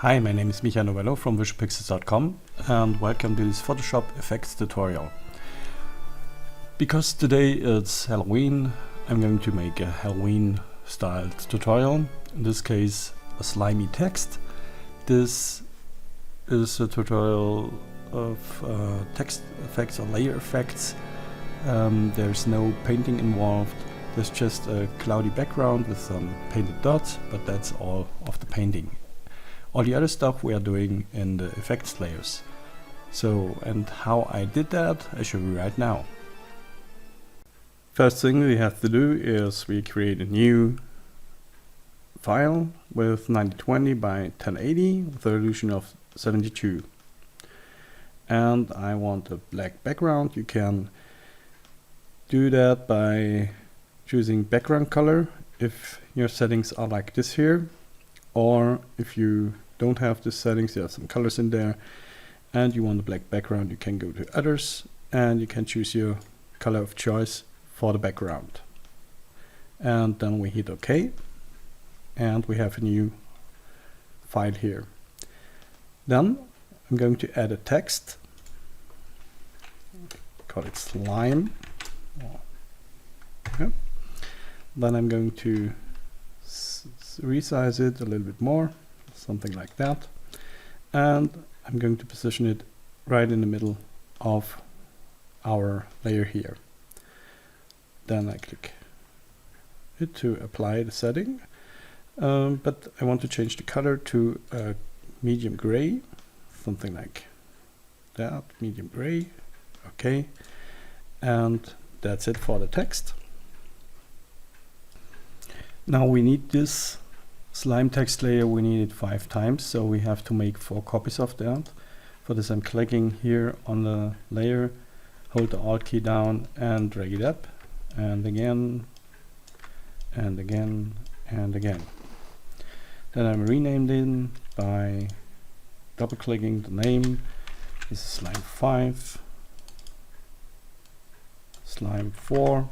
Hi, my name is Novelo from visualpixels.com and welcome to this Photoshop effects tutorial. Because today it's Halloween, I'm going to make a Halloween styled tutorial. In this case, a slimy text. This is a tutorial of text effects or layer effects. There's no painting involved. There's just a cloudy background with some painted dots, but that's all of the painting. All the other stuff we are doing in the effects layers. So, and how I did that, I show you right now. First thing we have to do is we create a new file with 1920 by 1080 with a resolution of 72. And I want a black background. You can do that by choosing background color if your settings are like this here. Or if you don't have the settings, there are some colors in there and you want a black background, you can go to others and you can choose your color of choice for the background. And then we hit OK and we have a new file here. Then I'm going to add a text, call it slime. Okay. Then I'm going to resize it a little bit more, something like that, and I'm going to position it right in the middle of our layer here. Then I click it to apply the setting, but I want to change the color to medium gray, something like that, medium gray. Okay, and that's it for the text. Now we need this slime text layer, we need it 5 times, so we have to make 4 copies of that. For this I'm clicking here on the layer, hold the Alt key down and drag it up, and again, and again, and again. Then I'm renamed it by double clicking the name. This is slime 5, slime 4,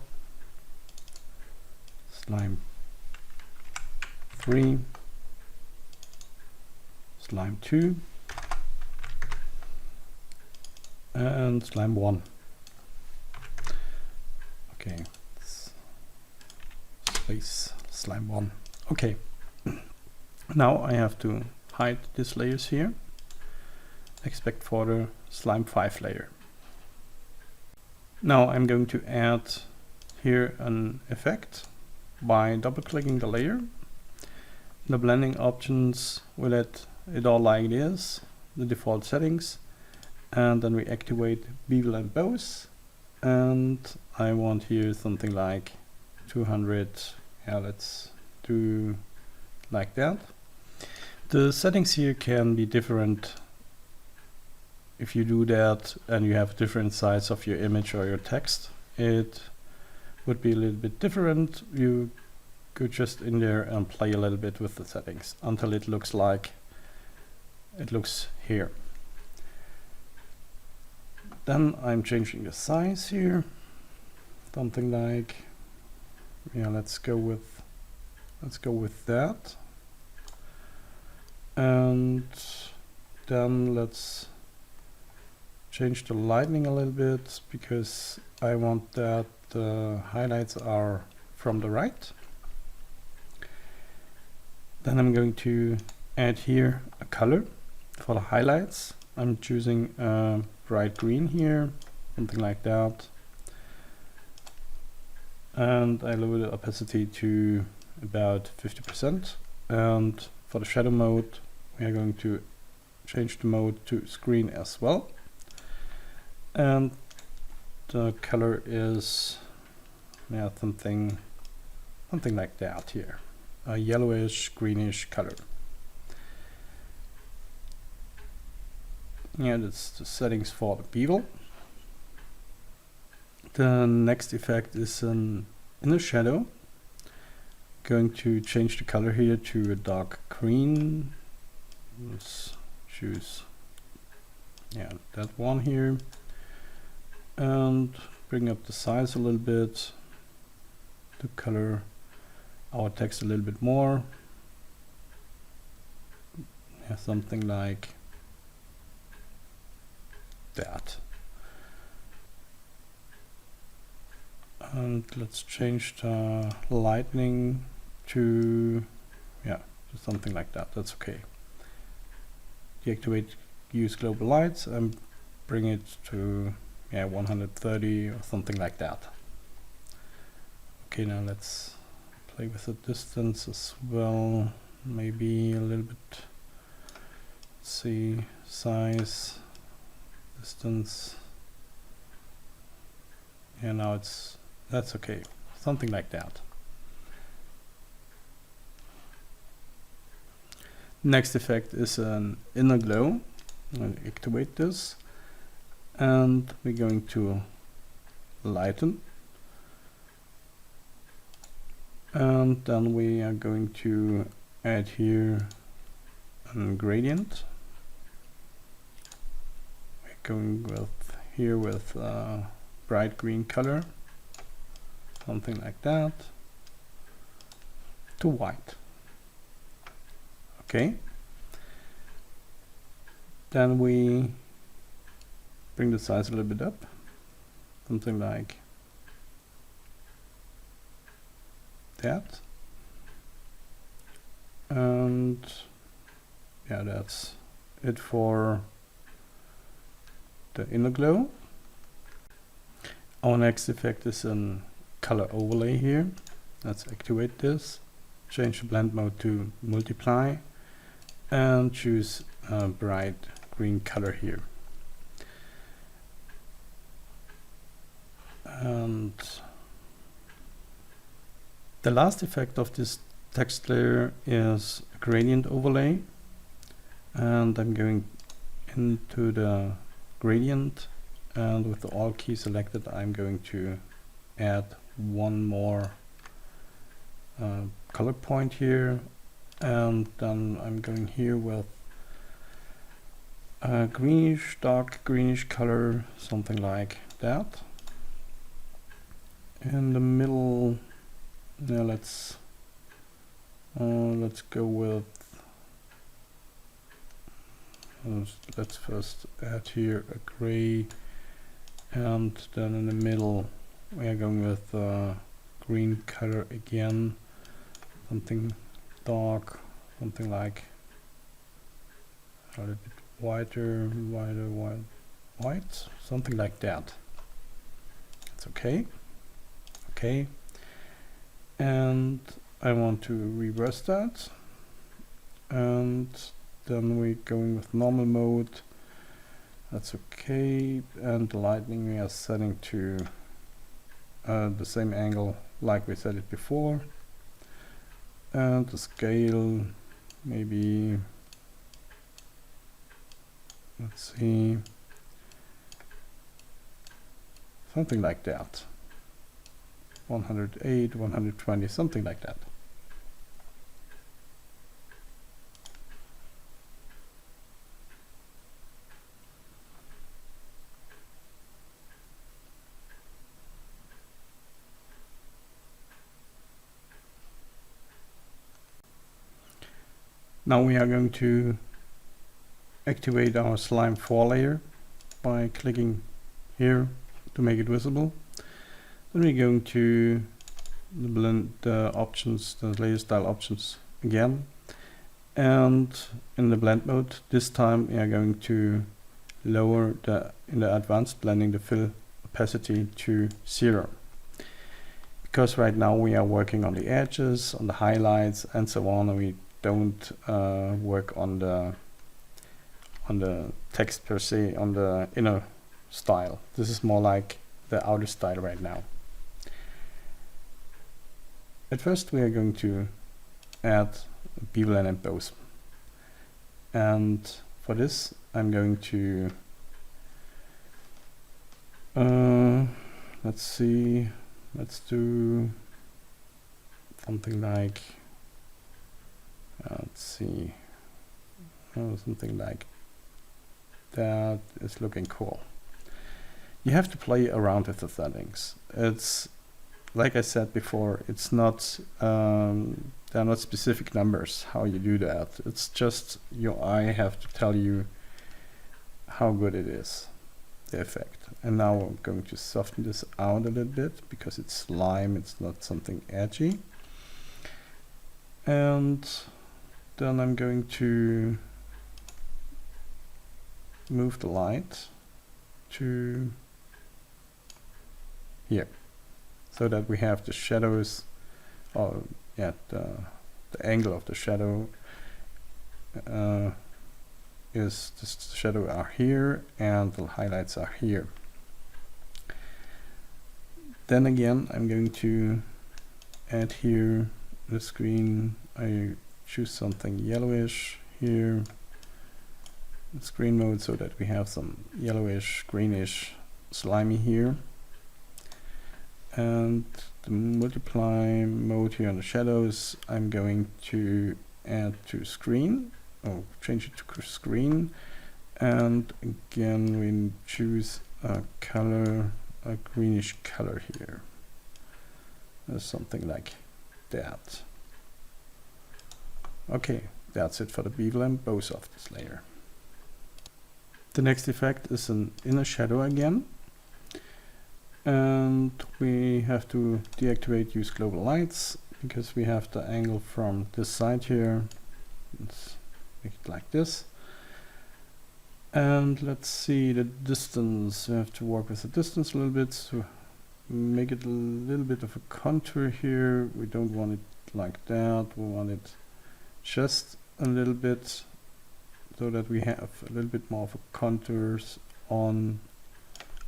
slime 3, slime 2, and slime 1. Okay, space slime 1. Okay, now I have to hide these layers here. Expect for the slime 5 layer. Now I'm going to add here an effect by double clicking the layer. The blending options, we let it all like this, the default settings, and then we activate bevel and bows, and I want here something like 200. Yeah, let's do like that. The settings here can be different if you do that and you have different size of your image or your text. It would be a little bit different. You go just in there and play a little bit with the settings until it looks like it looks here. Then I'm changing the size here, something like, yeah, let's go with that, and then let's change the lighting a little bit because I want that the highlights are from the right. Then I'm going to add here a color for the highlights. I'm choosing bright green here, something like that. And I lower the opacity to about 50%. And for the shadow mode, we are going to change the mode to screen as well. And the color is, yeah, something like that here. A yellowish greenish color. Yeah, that's the settings for the bevel. The next effect is an inner shadow. Going to change the color here to a dark green. Let's choose, yeah, that one here, and bring up the size a little bit to color our text a little bit more. something like that. And let's change the lightning to something like that. That's okay. Deactivate use global lights and bring it to 130 or something like that. Okay, now let's play with the distance as well. Maybe a little bit. Let's see, size, distance. Yeah, now that's okay. Something like that. Next effect is an inner glow. I'll activate this, and we're going to lighten, and then we are going to add here a gradient. We're going with here with bright green color, something like that, to white. Okay, then we bring the size a little bit up, something like that, and yeah, that's it for the inner glow. Our next effect is a color overlay here. Let's activate this, change the blend mode to multiply, and choose a bright green color here. And the last effect of this text layer is a gradient overlay, and I'm going into the gradient, and with the Alt key selected I'm going to add one more color point here, and then I'm going here with a greenish, dark greenish color, something like that. In the middle, now let's go with let's first add here a gray, and then in the middle we are going with green color again, something dark, something like a little bit whiter, white, something like that. It's okay. Okay, and I want to reverse that, and then we're going with normal mode. That's okay, and the lighting we are setting to the same angle like we set it before, and the scale maybe, let's see, something like that, 108, 120, something like that. Now we are going to activate our slime 4 layer by clicking here to make it visible. Then we're going to blend the options, the layer style options again, and in the blend mode this time we are going to lower in the advanced blending the fill opacity to 0, because right now we are working on the edges, on the highlights and so on, and we don't work on the text per se, on the inner style. This is more like the outer style right now. At first we are going to add bevel and emboss, and for this I'm going to let's see, let's do something like let's see, something like that is looking cool. You have to play around with the settings. It's like I said before, it's not There are not specific numbers how you do that. It's just your eye have to tell you how good it is, the effect. And now I'm going to soften this out a little bit because it's slime, it's not something edgy. And then I'm going to move the light to here, so that we have the shadows, or yeah, the angle of the shadow is the shadow are here and the highlights are here. Then again, I'm going to add here the screen. I choose something yellowish here, the screen mode, so that we have some yellowish, greenish, slimy here. And the multiply mode here on the shadows, I'm going to add to screen, or change it to screen. And again, we choose a color, a greenish color here. Something like that. Okay, that's it for the bevel and both of this layer. The next effect is an inner shadow again. And we have to deactivate use global lights because we have the angle from this side here. Let's make it like this. And let's see the distance. We have to work with the distance a little bit to make it a little bit of a contour here. We don't want it like that. We want it just a little bit so that we have a little bit more of a contours on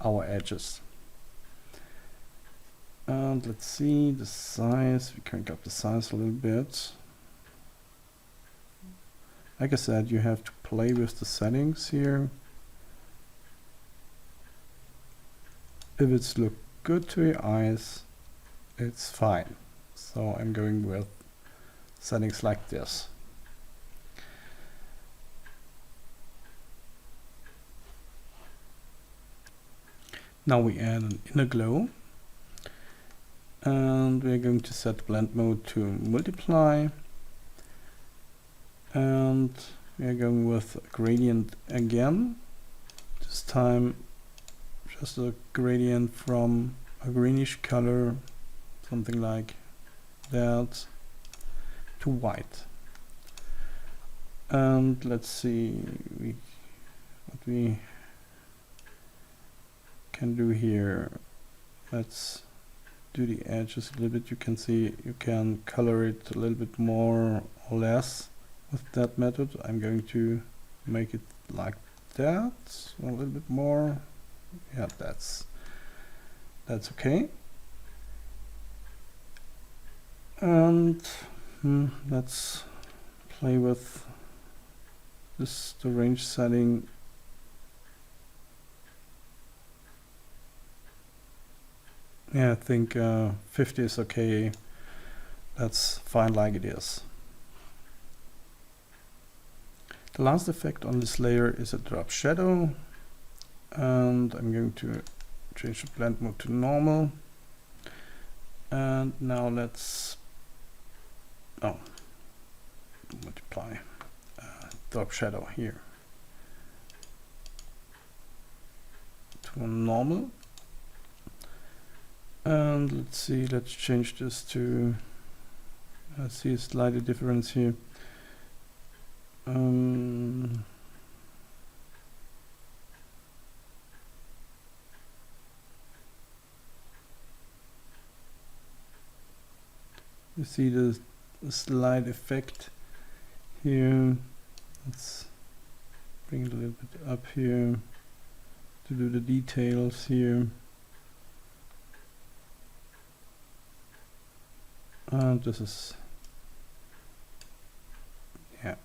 our edges. And let's see the size. We crank up the size a little bit. Like I said, you have to play with the settings here. If it's look good to your eyes, it's fine. So I'm going with settings like this. Now we add an inner glow. And we're going to set blend mode to multiply. And we're going with gradient again. This time just a gradient from a greenish color, something like that, to white. And let's see what we can do here. Let's do the edges a little bit. You can see you can color it a little bit more or less with that method. I'm going to make it like that, a little bit more. Yeah, that's okay. And let's play with this, the range setting. Yeah, I think 50 is okay. That's fine like it is. The last effect on this layer is a drop shadow. And I'm going to change the blend mode to normal. And now let's multiply drop shadow here to normal. And let's see, let's change this to, I see a slight difference here. You see the slight effect here. Let's bring it a little bit up here to do the details here. And this is, yeah,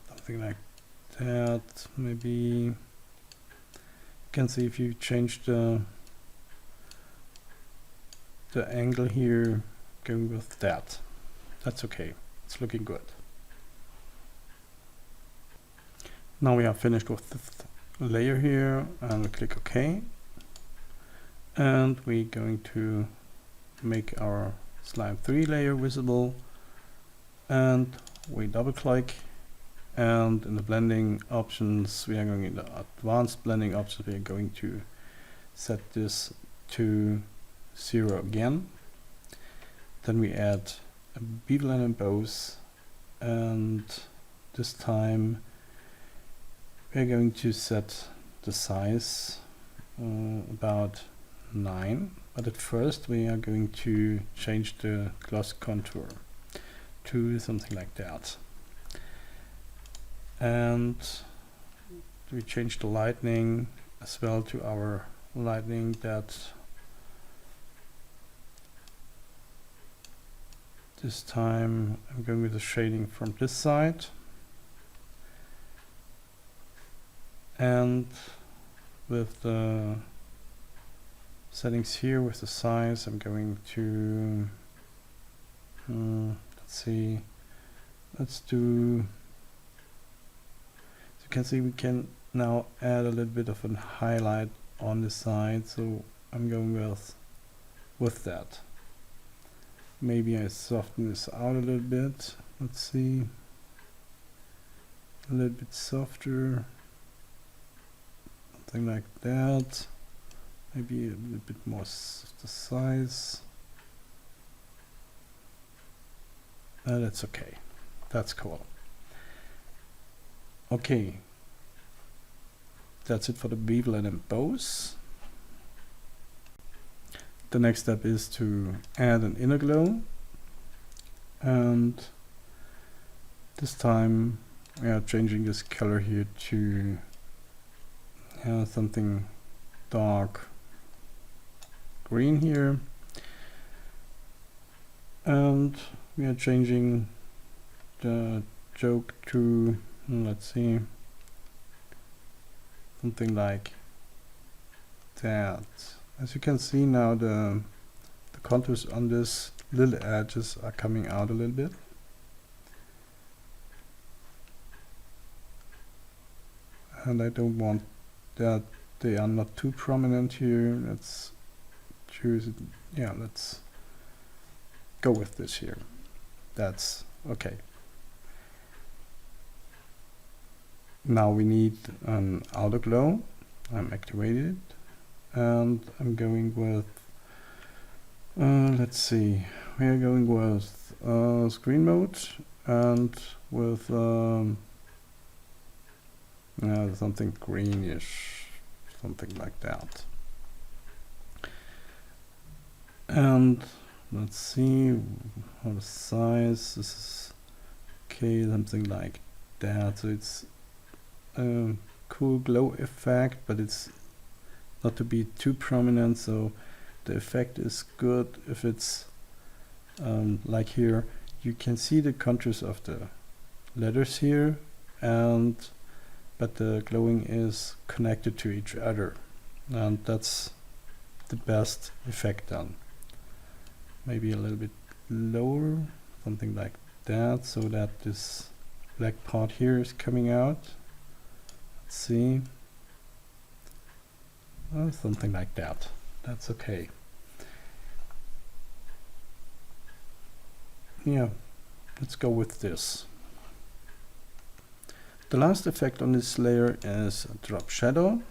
something like that. Maybe you can see if you change the angle here, going with that. That's okay. It's looking good. Now we are finished with the layer here, and we click OK. And we're going to make our Slime 3 layer visible. and we double click, and in the blending options we are going in the advanced blending options, we are going to set this to 0 again. Then we add a bevel and emboss, and this time we are going to set the size about 9, but at first we are going to change the gloss contour to something like that. And we change the lightning as well to our lightning that this time I'm going with the shading from this side, and with the settings here with the size I'm going to let's see, let's do, as you can see we can now add a little bit of a highlight on the side, so I'm going with that. Maybe I soften this out a little bit, let's see, a little bit softer, something like that. Maybe a little bit more the size. That's okay. That's cool. Okay. That's it for the bevel and emboss. The next step is to add an inner glow. And this time we are changing this color here to something dark green here, and we are changing the joke to, let's see, something like that. As you can see now, the contours on this little edges are coming out a little bit. And I don't want that they are not too prominent here. Let's choose it. Yeah, let's go with this here. That's okay. Now we need an outer glow. I'm activated, and I'm going with let's see, we are going with screen mode and with something greenish, something like that. And let's see how the size, this is okay, something like that. So it's a cool glow effect, but it's not to be too prominent, so the effect is good if it's like here. You can see the contours of the letters here, but the glowing is connected to each other, and that's the best effect done. Maybe a little bit lower, something like that, so that this black part here is coming out. Let's see, something like that. That's okay. Yeah, let's go with this. The last effect on this layer is a drop shadow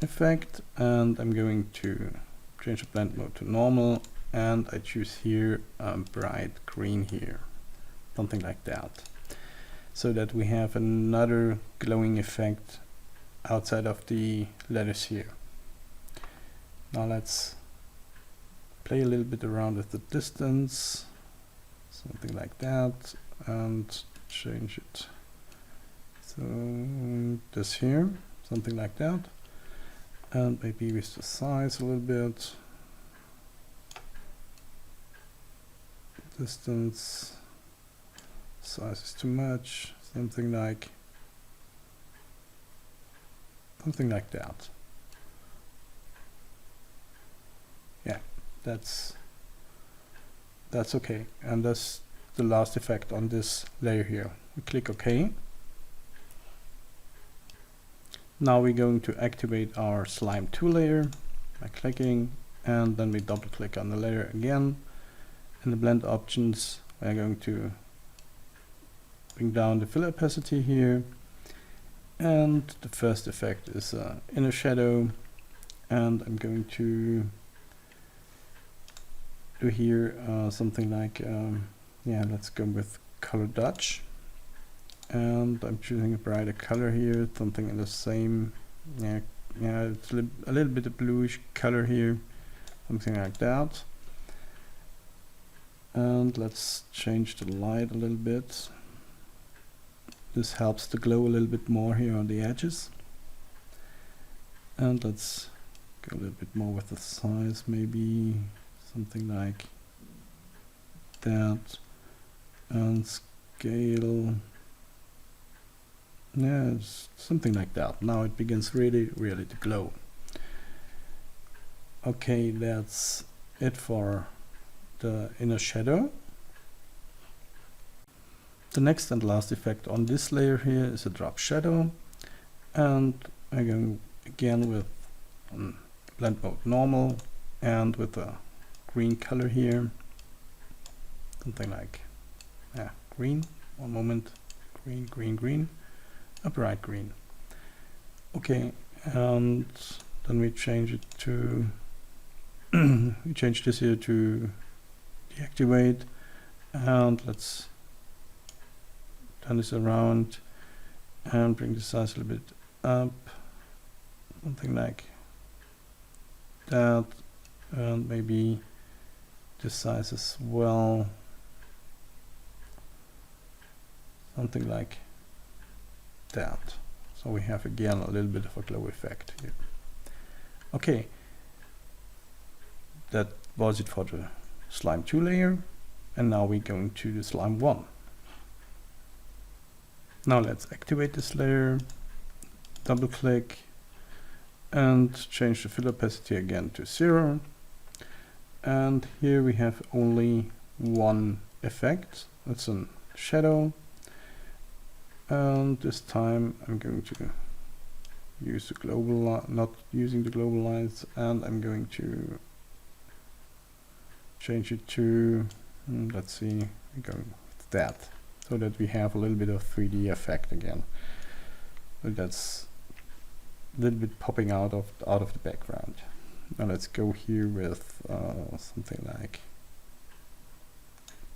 effect, and I'm going to change the blend mode to normal, and I choose here a bright green here, something like that, so that we have another glowing effect outside of the letters here. Now let's play a little bit around with the distance, something like that, and change it. So this here, something like that, and maybe with the size a little bit, distance, size is too much, something like that. Yeah, that's okay, and that's the last effect on this layer here. We click OK. Now we're going to activate our Slime 2 layer by clicking, and then we double click on the layer again. In the blend options, we're going to bring down the fill opacity here, and the first effect is inner shadow, and I'm going to do here something like yeah, let's go with color Dutch, and I'm choosing a brighter color here, something in the same, yeah, it's a little bit of bluish color here, something like that. And let's change the light a little bit. This helps to glow a little bit more here on the edges. And let's go a little bit more with the size, maybe something like that. And scale, yeah, something like that. Now it begins really to glow. Okay, that's it for the inner shadow. The next and last effect on this layer here is a drop shadow, and I'm going again with blend mode normal and with a green color here, something like green, one moment, green, a bright green. Okay, and then we change it to we change this here to deactivate, and let's turn this around and bring the size a little bit up, something like that, and maybe this size as well, something like that. So we have again a little bit of a glow effect here. Okay, that was it for the Slime 2 layer, and now we're going to the Slime 1. Now let's activate this layer, double click, and change the fill opacity again to 0. And here we have only one effect, that's a shadow. And this time I'm going to use the global, not using the global lines, and I'm going to change it to, let's see, we go with that, so that we have a little bit of 3D effect again. So that's a little bit popping out of the background. Now let's go here with something like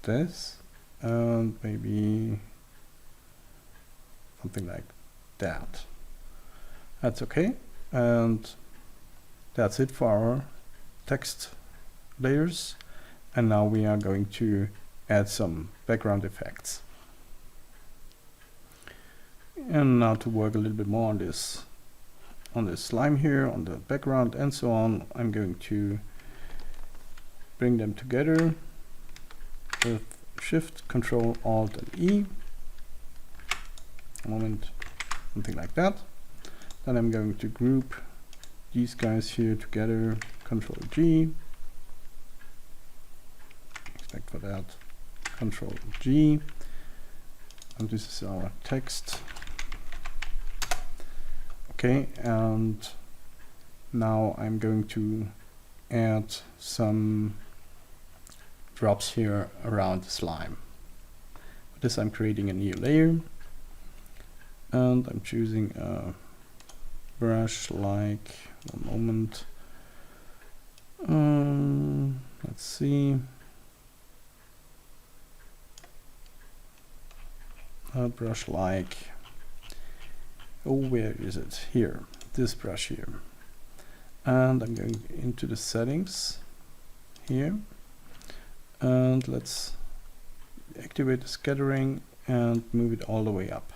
this, and maybe something like that. That's okay, and that's it for our text layers. And now we are going to add some background effects. And now to work a little bit more on this slime here, on the background and so on, I'm going to bring them together with Shift, Control, Alt and E. A moment, something like that. Then I'm going to group these guys here together, Control G. Expect for that, Control G. And this is our text. Okay, and now I'm going to add some drops here around the slime. For this I'm creating a new layer, and I'm choosing a brush like, one moment, let's see, a brush like, oh, where is it? Here, this brush here. And I'm going into the settings here, and let's activate the scattering and move it all the way up,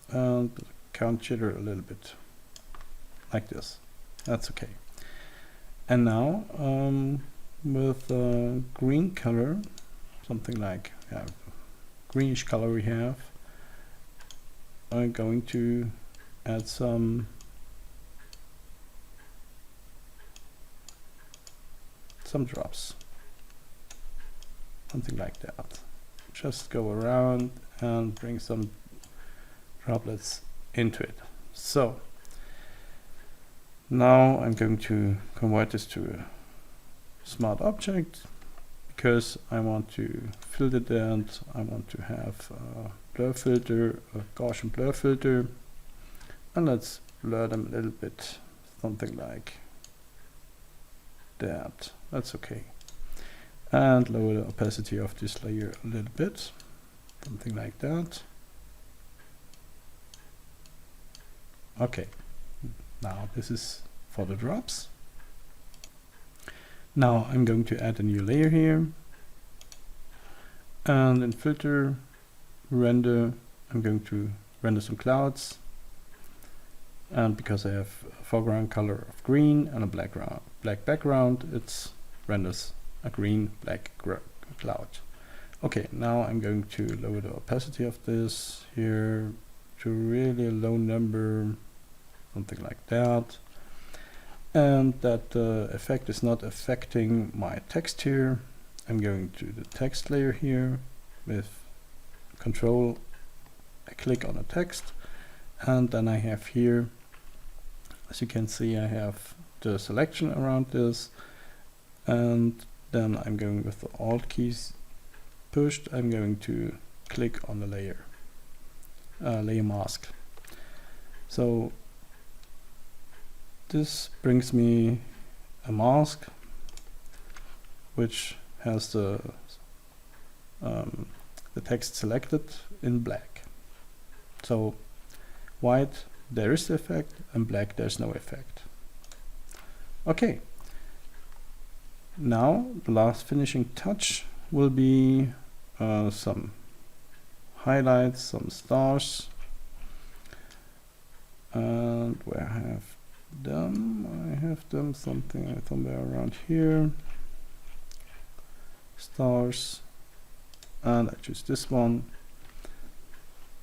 and count jitter a little bit like this. That's okay. And now with a green color, something like greenish color we have, I'm going to add some drops, something like that. Just go around and bring some droplets into it. So now I'm going to convert this to a smart object, because I want to fill it and I want to have blur filter, a Gaussian blur filter, and let's blur them a little bit, something like that. That's okay. And lower the opacity of this layer a little bit, something like that. Okay, now this is for the drops. Now I'm going to add a new layer here, and in filter, render, I'm going to render some clouds, and because I have a foreground color of green and a black background, it renders a green black cloud. Okay, now I'm going to lower the opacity of this here to really a low number, something like that, and that the effect is not affecting my text here. I'm going to the text layer here with Control, I click on the text, and then I have here, as you can see, I have the selection around this, and then I'm going with the Alt keys pushed, I'm going to click on the layer mask. So this brings me a mask which has the text selected in black. So white, there is the effect, and black, there's no effect. Okay, now the last finishing touch will be some highlights, some stars, and where I have them, I have them somewhere around here, stars, and I choose this one,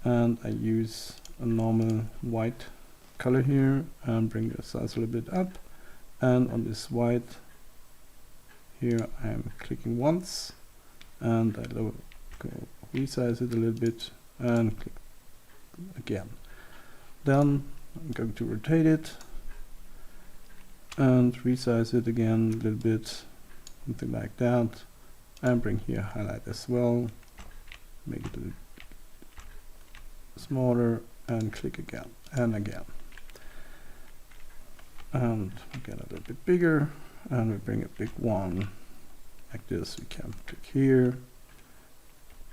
and I use a normal white color here and bring the size a little bit up, and on this white here I'm clicking once, and I resize it a little bit and click again. Then I'm going to rotate it and resize it again a little bit, something like that, and bring here highlight as well, make it a little smaller, and click again and again, and get a little bit bigger, and we bring a big one like this. We can click here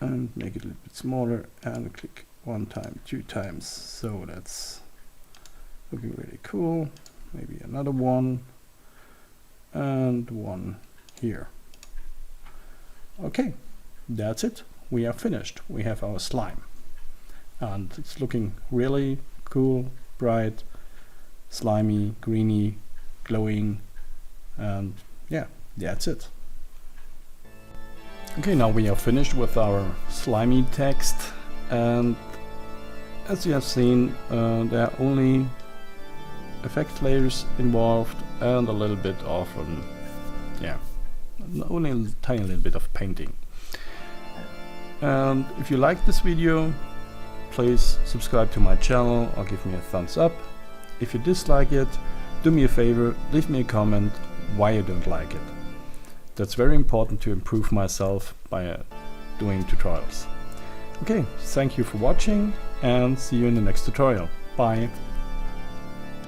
and make it a little bit smaller, and click one time, 2 times. So that's looking really cool. Maybe another one, and one here. Okay, that's it. We are finished. We have our slime, and it's looking really cool, bright, slimy, greeny, glowing, and yeah, that's it. Okay, now we are finished with our slimy text, and as you have seen, there are only effect layers involved and a little bit of only a tiny little bit of painting. And if you like this video, please subscribe to my channel or give me a thumbs up. If you dislike it, do me a favor, leave me a comment why you don't like it. That's very important to improve myself by doing tutorials. Okay, thank you for watching, and see you in the next tutorial. Bye.